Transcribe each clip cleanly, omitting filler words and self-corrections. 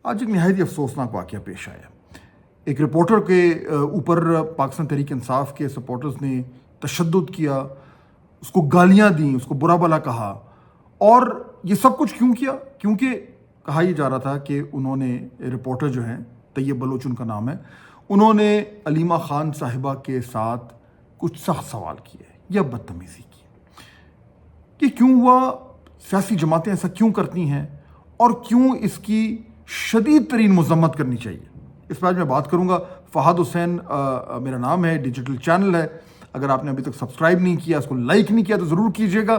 آج ایک نہایت افسوسناک واقعہ پیش آیا. ایک رپورٹر کے اوپر پاکستان تحریک انصاف کے سپورٹرز نے تشدد کیا، اس کو گالیاں دیں، اس کو برا بھلا کہا. اور یہ سب کچھ کیوں کیا؟ کیونکہ کہا یہ جا رہا تھا کہ انہوں نے، رپورٹر جو ہیں طیب بلوچ ان کا نام ہے، انہوں نے علیمہ خان صاحبہ کے ساتھ کچھ سخت سوال کیے یا بدتمیزی کی. یہ کیوں ہوا؟ سیاسی جماعتیں ایسا کیوں کرتی ہیں اور کیوں اس کی شدید ترین مذمت کرنی چاہیے؟ اس پر آج میں بات کروں گا. فہد حسین میرا نام ہے، ڈیجیٹل چینل ہے. اگر آپ نے ابھی تک سبسکرائب نہیں کیا، اس کو لائک نہیں کیا تو ضرور کیجیے گا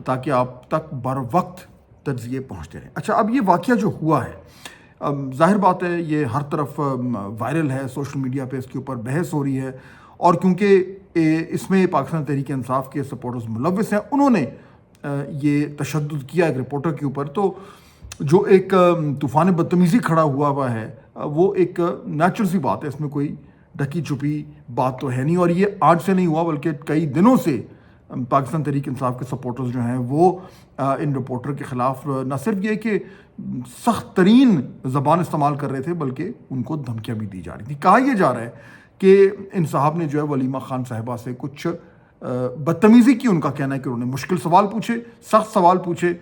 تاکہ آپ تک بر وقت تجزیے پہنچتے رہیں. اچھا، اب یہ واقعہ جو ہوا ہے، ظاہر بات ہے یہ ہر طرف وائرل ہے، سوشل میڈیا پہ اس کے اوپر بحث ہو رہی ہے. اور کیونکہ اس میں پاکستان تحریک انصاف کے سپورٹرز ملوث ہیں، انہوں نے یہ تشدد کیا ایک رپورٹر کے اوپر، تو جو ایک طوفان بدتمیزی کھڑا ہوا ہے وہ ایک نیچرل سی بات ہے، اس میں کوئی ڈھکی چھپی بات تو ہے نہیں. اور یہ آج سے نہیں ہوا بلکہ کئی دنوں سے پاکستان تحریک انصاف کے سپورٹرز جو ہیں وہ ان رپورٹر کے خلاف نہ صرف یہ کہ سخت ترین زبان استعمال کر رہے تھے بلکہ ان کو دھمکیاں بھی دی جا رہی تھی. کہا یہ جا رہا ہے کہ ان صاحب نے جو ہے علیمہ خان صاحبہ سے کچھ بدتمیزی کی. ان کا کہنا ہے کہ انہوں نے مشکل سوال پوچھے، سخت سوال پوچھے،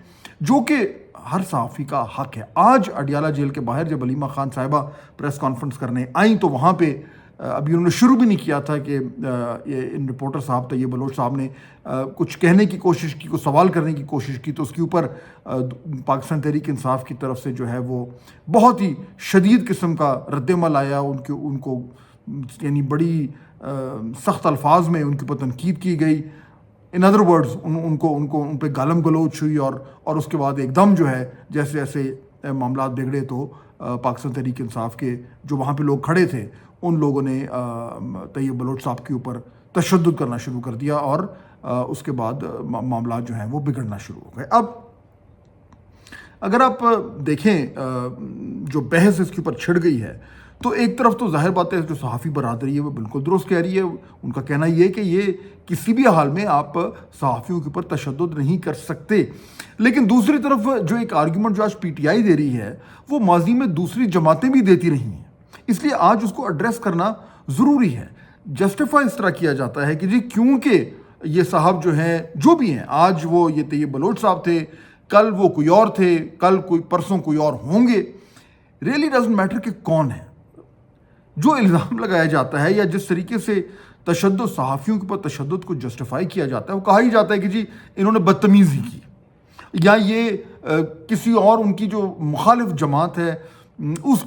جو کہ ہر صحافی کا حق ہے. آج اڈیالہ جیل کے باہر جب علیمہ خان صاحبہ پریس کانفرنس کرنے آئیں تو وہاں پہ ابھی انہوں نے شروع بھی نہیں کیا تھا کہ ان رپورٹر صاحب طیب بلوچ صاحب نے کچھ کہنے کی کوشش کی، کچھ سوال کرنے کی کوشش کی، تو اس کے اوپر پاکستان تحریک انصاف کی طرف سے جو ہے وہ بہت ہی شدید قسم کا رد عمل آیا. ان کو یعنی بڑی سخت الفاظ میں ان کے اوپر تنقید کی گئی. ان ادر ورڈز ان پہ گالم گلوچ ہوئی اور اس کے بعد ایک دم جو ہے جیسے ایسے معاملات بگڑے تو پاکستان تحریک انصاف کے جو وہاں پہ لوگ کھڑے تھے ان لوگوں نے طیب بلوچ صاحب کے اوپر تشدد کرنا شروع کر دیا اور اس کے بعد معاملات جو ہیں وہ بگڑنا شروع ہو گئے. اب اگر آپ دیکھیں جو بحث اس کے اوپر چھڑ گئی ہے تو ایک طرف تو ظاہر بات ہے جو صحافی برادری ہے وہ بالکل درست کہہ رہی ہے. ان کا کہنا یہ ہے کہ یہ کسی بھی حال میں آپ صحافیوں کے اوپر تشدد نہیں کر سکتے. لیکن دوسری طرف جو ایک آرگیومنٹ جو آج پی ٹی آئی دے رہی ہے وہ ماضی میں دوسری جماعتیں بھی دیتی رہی ہیں، اس لیے آج اس کو ایڈریس کرنا ضروری ہے. جسٹیفائی اس طرح کیا جاتا ہے کہ جی کیونکہ یہ صاحب جو ہیں جو بھی ہیں، آج وہ یہ طیب بلوچ صاحب تھے، کل وہ کوئی اور تھے، کل کوئی پرسوں کوئی اور ہوں گے. ریئلی ڈزنٹ میٹر کہ کون ہے. جو الزام لگایا جاتا ہے یا جس طریقے سے تشدد، صحافیوں کے اوپر تشدد کو جسٹیفائی کیا جاتا ہے، وہ کہا ہی جاتا ہے کہ جی انہوں نے بدتمیزی کی، یا یہ کسی اور ان کی جو مخالف جماعت ہے اس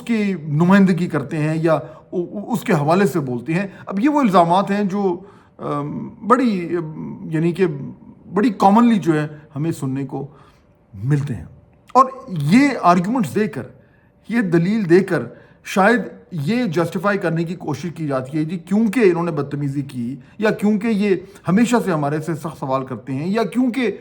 کی نمائندگی کرتے ہیں یا اس کے حوالے سے بولتے ہیں. اب یہ وہ الزامات ہیں جو بڑی یعنی کہ بڑی کامنلی جو ہے ہمیں سننے کو ملتے ہیں. اور یہ آرگیومنٹس دے کر، یہ دلیل دے کر شاید یہ جسٹیفائی کرنے کی کوشش کی جاتی ہے جی کیونکہ انہوں نے بدتمیزی کی، یا کیونکہ یہ ہمیشہ سے ہمارے سے سخت سوال کرتے ہیں، یا کیونکہ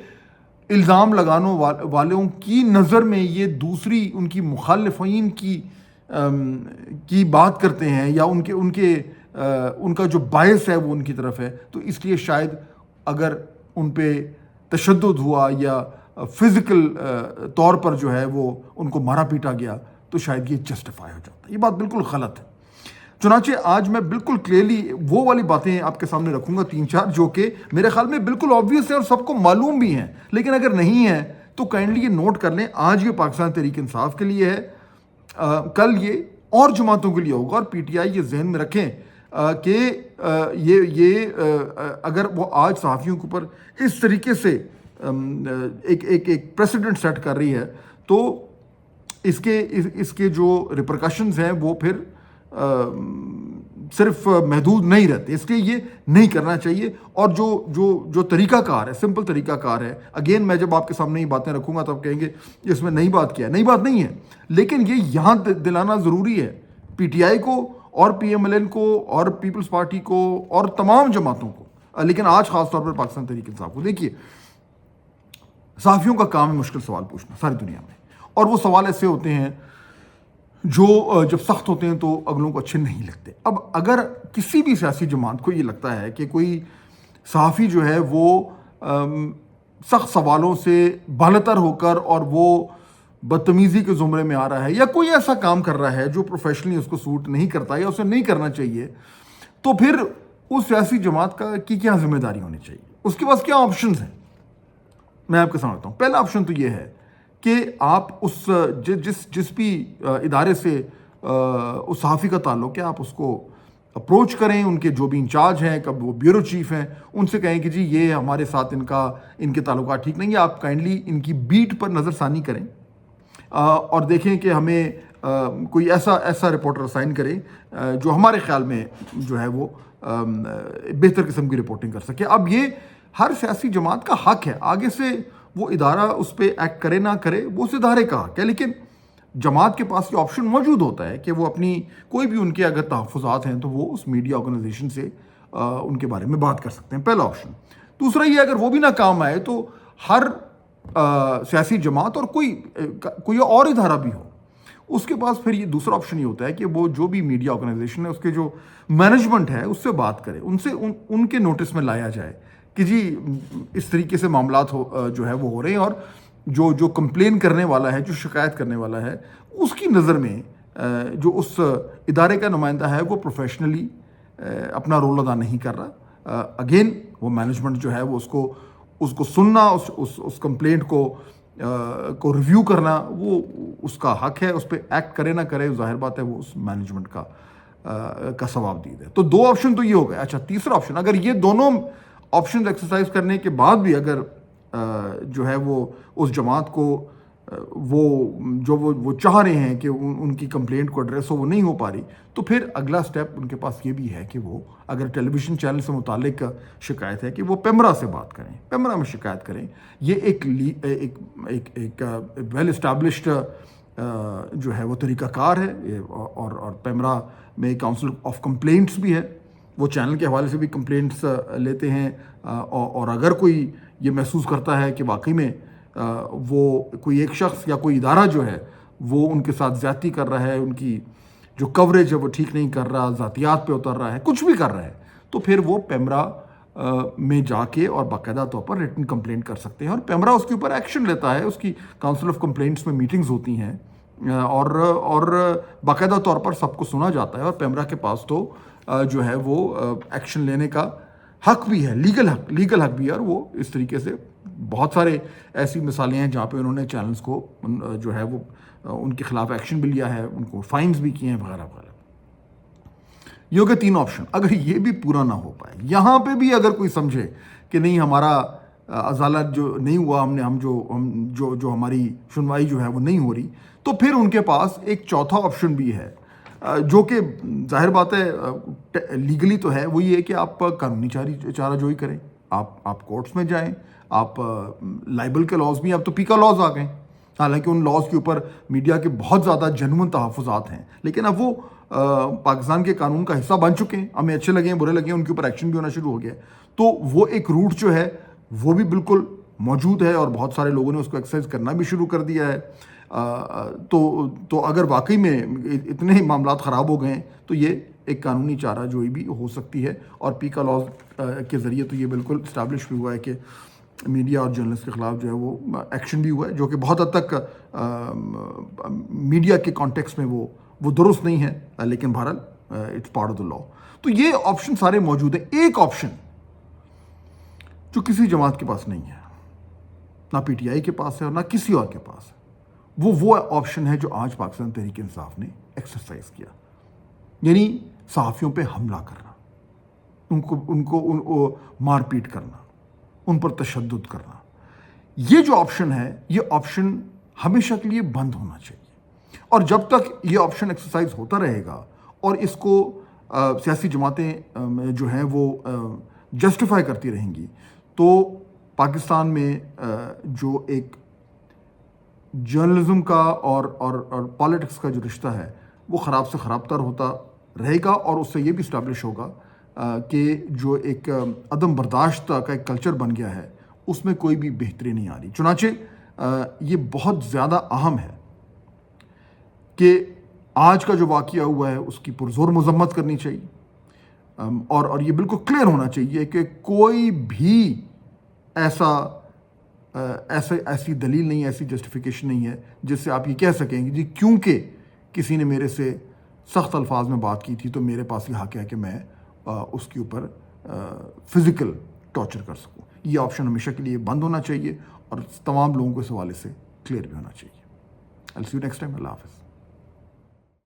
الزام لگانے والوں کی نظر میں یہ دوسری ان کی مخالفین کی بات کرتے ہیں، یا ان کا جو باعث ہے وہ ان کی طرف ہے. تو اس لیے شاید اگر ان پہ تشدد ہوا یا فزیکل طور پر جو ہے وہ ان کو مارا پیٹا گیا تو شاید یہ جسٹیفائی ہو جاتا ہے. یہ بات بالکل غلط ہے. چنانچہ آج میں بالکل کلیئرلی وہ والی باتیں آپ کے سامنے رکھوں گا 3-4 جو کہ میرے خیال میں بالکل آبویس ہیں اور سب کو معلوم بھی ہیں، لیکن اگر نہیں ہیں تو کائنڈلی یہ نوٹ کر لیں. آج یہ پاکستان تحریک انصاف کے لیے ہے، کل یہ اور جماعتوں کے لیے ہوگا. اور پی ٹی آئی یہ ذہن میں رکھیں کہ یہ اگر وہ آج صحافیوں کے اوپر اس طریقے سے ایک پریسیڈنٹ سیٹ کر رہی ہے تو اس کے جو ریپرکشنز ہیں وہ پھر صرف محدود نہیں رہتے. اس لیے یہ نہیں کرنا چاہیے. اور جو طریقہ کار ہے، سمپل طریقہ کار ہے، اگین میں جب آپ کے سامنے یہ باتیں رکھوں گا تو آپ کہیں گے اس میں نئی بات کیا ہے. نئی بات نہیں ہے، لیکن یہ یہاں دلانا ضروری ہے پی ٹی آئی کو اور پی ایم ایل این کو اور پیپلز پارٹی کو اور تمام جماعتوں کو، لیکن آج خاص طور پر پاکستان تحریک انصاف کو. دیکھیے، صحافیوں کا کام ہے مشکل سوال پوچھنا ساری دنیا میں، اور وہ سوال ایسے ہوتے ہیں جو جب سخت ہوتے ہیں تو اگلوں کو اچھے نہیں لگتے. اب اگر کسی بھی سیاسی جماعت کو یہ لگتا ہے کہ کوئی صحافی جو ہے وہ سخت سوالوں سے بالتر ہو کر اور وہ بدتمیزی کے زمرے میں آ رہا ہے یا کوئی ایسا کام کر رہا ہے جو پروفیشنلی اس کو سوٹ نہیں کرتا یا اسے نہیں کرنا چاہیے، تو پھر اس سیاسی جماعت کی کیا ذمہ داری ہونی چاہیے، اس کے پاس کیا آپشنز ہیں؟ میں آپ کو سمجھتا ہوں. پہلا آپشن تو یہ ہے کہ آپ اس جس بھی ادارے سے اس صحافی کا تعلق ہے، آپ اس کو اپروچ کریں، ان کے جو بھی انچارج ہیں، کب وہ بیورو چیف ہیں، ان سے کہیں کہ جی یہ ہمارے ساتھ ان کے تعلقات ٹھیک نہیں ہے، آپ کائنڈلی ان کی بیٹ پر نظر ثانی کریں اور دیکھیں کہ ہمیں کوئی ایسا رپورٹر اسائن کریں جو ہمارے خیال میں جو ہے وہ بہتر قسم کی رپورٹنگ کر سکے. اب یہ ہر سیاسی جماعت کا حق ہے، آگے سے وہ ادارہ اس پہ ایکٹ کرے نہ کرے وہ اس ادارے کا حق ہے، لیکن جماعت کے پاس یہ آپشن موجود ہوتا ہے کہ وہ اپنی کوئی بھی ان کے اگر تحفظات ہیں تو وہ اس میڈیا آرگنائزیشن سے ان کے بارے میں بات کر سکتے ہیں. پہلا آپشن. دوسرا یہ اگر وہ بھی نہ کام آئے تو ہر سیاسی جماعت اور کوئی اور ادارہ بھی ہو، اس کے پاس پھر یہ دوسرا آپشن یہ ہوتا ہے کہ وہ جو بھی میڈیا آرگنائزیشن ہے اس کے جو مینجمنٹ ہے اس سے بات کرے، ان کے نوٹس میں لایا جائے کہ جی اس طریقے سے معاملات جو ہے وہ ہو رہے ہیں، اور جو کمپلین کرنے والا ہے، جو شکایت کرنے والا ہے، اس کی نظر میں جو اس ادارے کا نمائندہ ہے وہ پروفیشنلی اپنا رول ادا نہیں کر رہا. اگین وہ مینجمنٹ جو ہے وہ اس کو سننا، اس کمپلینٹ کو ریویو کرنا وہ اس کا حق ہے، اس پہ ایکٹ کرے نہ کرے ظاہر بات ہے وہ اس مینجمنٹ کا ثواب دید ہے. تو دو آپشن تو یہ ہو گئے. اچھا، تیسرا آپشن، اگر یہ دونوں آپشن ایکسرسائز کرنے کے بعد بھی اگر جو ہے وہ اس جماعت کو وہ چاہ رہے ہیں کہ ان کی کمپلینٹ کو ایڈریس ہو، وہ نہیں ہو پا رہی، تو پھر اگلا سٹیپ ان کے پاس یہ بھی ہے کہ وہ اگر ٹیلی ویژن چینل سے متعلق شکایت ہے کہ وہ پیمرا سے بات کریں، پیمرا میں شکایت کریں. یہ ایک ویل اسٹیبلشڈ جو ہے وہ طریقہ کار ہے، اور پیمرا میں کاؤنسل آف کمپلینٹس بھی ہے، وہ چینل کے حوالے سے بھی کمپلینٹس لیتے ہیں، اور اگر کوئی یہ محسوس کرتا ہے کہ واقعی میں وہ کوئی ایک شخص یا کوئی ادارہ جو ہے وہ ان کے ساتھ زیادتی کر رہا ہے، ان کی جو کوریج ہے وہ ٹھیک نہیں کر رہا، ذاتیات پہ اتر رہا ہے، کچھ بھی کر رہا ہے، تو پھر وہ پیمرا میں جا کے اور باقاعدہ طور پر ریٹن کمپلینٹ کر سکتے ہیں، اور پیمرا اس کے اوپر ایکشن لیتا ہے. اس کی کاؤنسل آف کمپلینٹس میں میٹنگز ہوتی ہیں اور باقاعدہ طور پر سب کو سنا جاتا ہے، اور پیمرا کے پاس تو جو ہے وہ ایکشن لینے کا حق بھی ہے، لیگل حق بھی ہے. اور وہ اس طریقے سے بہت سارے ایسی مثالیں ہیں جہاں پہ انہوں نے چینلز کو جو ہے وہ ان کے خلاف ایکشن بھی لیا ہے، ان کو فائنز بھی کیے ہیں وغیرہ وغیرہ. یہ ہو گئے تین آپشن. اگر یہ بھی پورا نہ ہو پائے، یہاں پہ بھی اگر کوئی سمجھے کہ نہیں ہمارا عدالت جو نہیں ہوا، ہم جو ہماری سنوائی جو ہے وہ نہیں ہو رہی، تو پھر ان کے پاس ایک چوتھا آپشن بھی ہے جو کہ ظاہر بات ہے لیگلی تو ہے، وہ یہ ہے کہ آپ قانونی چارہ جوئی کریں، آپ کورٹس میں جائیں، آپ لائبل کے لاز بھی، اب تو پیکا لاز آ گئے، حالانکہ ان لاز کے اوپر میڈیا کے بہت زیادہ جنون تحفظات ہیں، لیکن اب وہ پاکستان کے قانون کا حصہ بن چکے ہیں، ہمیں اچھے لگے ہیں برے لگے ہیں، ان کے اوپر ایکشن بھی ہونا شروع ہو گیا ہے. تو وہ ایک روٹ جو ہے وہ بھی بالکل موجود ہے، اور بہت سارے لوگوں نے اس کو ایکسرسائز کرنا بھی شروع کر دیا ہے. تو اگر واقعی میں اتنے معاملات خراب ہو گئے ہیں تو یہ ایک قانونی چارہ جوئی بھی ہو سکتی ہے، اور پیکا لاز کے ذریعے تو یہ بالکل اسٹیبلش بھی ہوا ہے کہ میڈیا اور جرنلسٹ کے خلاف جو ہے وہ ایکشن بھی ہوا ہے، جو کہ بہت حد تک میڈیا کے کانٹیکس میں وہ درست نہیں ہے، لیکن بہرحال اٹس پارٹ آف دا لا. تو یہ آپشن سارے موجود ہیں. ایک آپشن جو کسی جماعت کے پاس نہیں ہے، نہ پی ٹی آئی کے پاس ہے اور نہ کسی اور کے پاس ہے، وہ آپشن ہے جو آج پاکستان تحریک انصاف نے ایکسرسائز کیا، یعنی صحافیوں پہ حملہ کرنا، ان کو مار پیٹ کرنا، ان پر تشدد کرنا. یہ جو آپشن ہے، یہ آپشن ہمیشہ کے لیے بند ہونا چاہیے، اور جب تک یہ آپشن ایکسرسائز ہوتا رہے گا اور اس کو سیاسی جماعتیں جو ہیں وہ جسٹیفائی کرتی رہیں گی، تو پاکستان میں جو ایک جرنلزم کا اور پالیٹکس کا جو رشتہ ہے وہ خراب سے خراب تر ہوتا رہے گا، اور اس سے یہ بھی اسٹیبلش ہوگا کہ جو ایک عدم برداشت کا ایک کلچر بن گیا ہے اس میں کوئی بھی بہتری نہیں آ رہی. چنانچہ یہ بہت زیادہ اہم ہے کہ آج کا جو واقعہ ہوا ہے اس کی پرزور مذمت کرنی چاہیے، اور یہ بالکل کلیئر ہونا چاہیے کہ کوئی بھی ایسا ایسی دلیل نہیں, ایسی جسٹیفیکیشن نہیں ہے جس سے آپ یہ کہہ سکیں کہ جی کیونکہ کسی نے میرے سے سخت الفاظ میں بات کی تھی تو میرے پاس یہ حق ہے کہ میں اس کے اوپر فزیکل ٹارچر کر سکوں. یہ آپشن ہمیشہ کے لیے بند ہونا چاہیے اور تمام لوگوں کو اس حوالے سے کلیئر بھی ہونا چاہیے. I'll see you next time. اللہ حافظ.